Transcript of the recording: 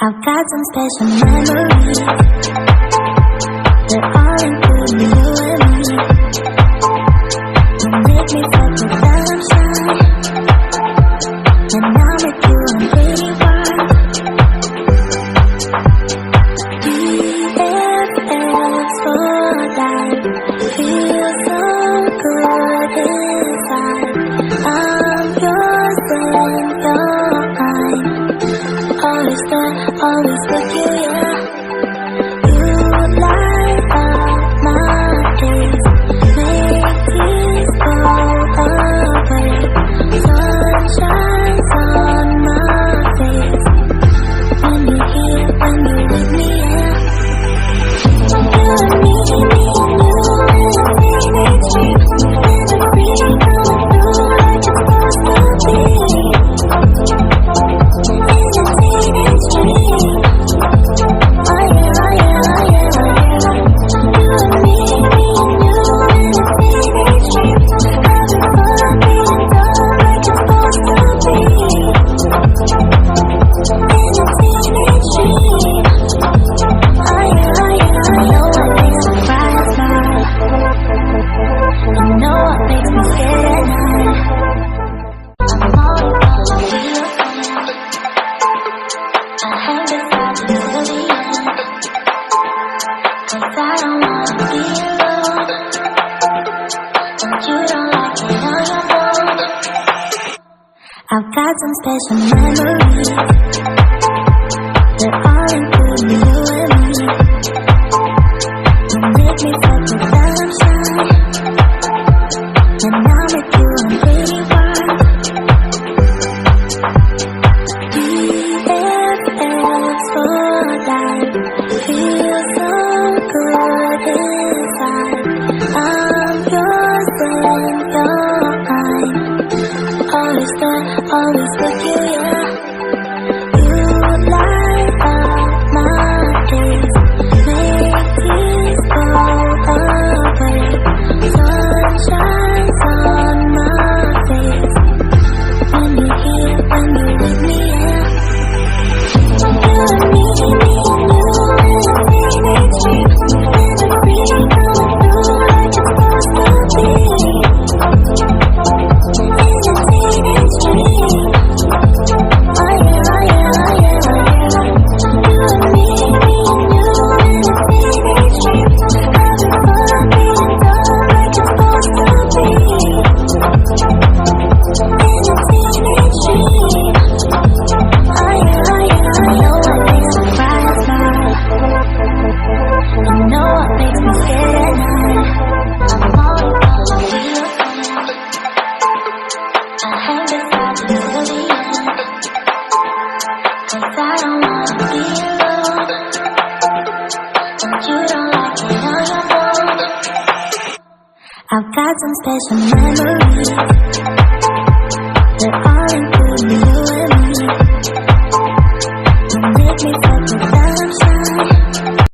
I've got some special memories. They're all including you and me. You make me feel the damn shy. And now with you I'm pretty wild. BFFs for life. Feel so good inside. I'm yours and you're mine. Always there, always with you, yeah. You light up my days, make tears go away. Sun shines on my face when you're here, when you're with me, yeah. You and me and you in a teenage dream, in a dream coming through like it's supposed to be. I've got some special memories. They're all including you and me. You make me feel the damn shy. And now with you I'm pretty wild. BFFs for life. Feel so good inside. I'm yours and you're mine. Always there, always with you, yeah. You light up my days, make tears go away. Sun shines on my face when you're here, when you're with me, yeah. You and me and you in a teenage dream, in a dream coming through like it's supposed to be. I've got some special memories.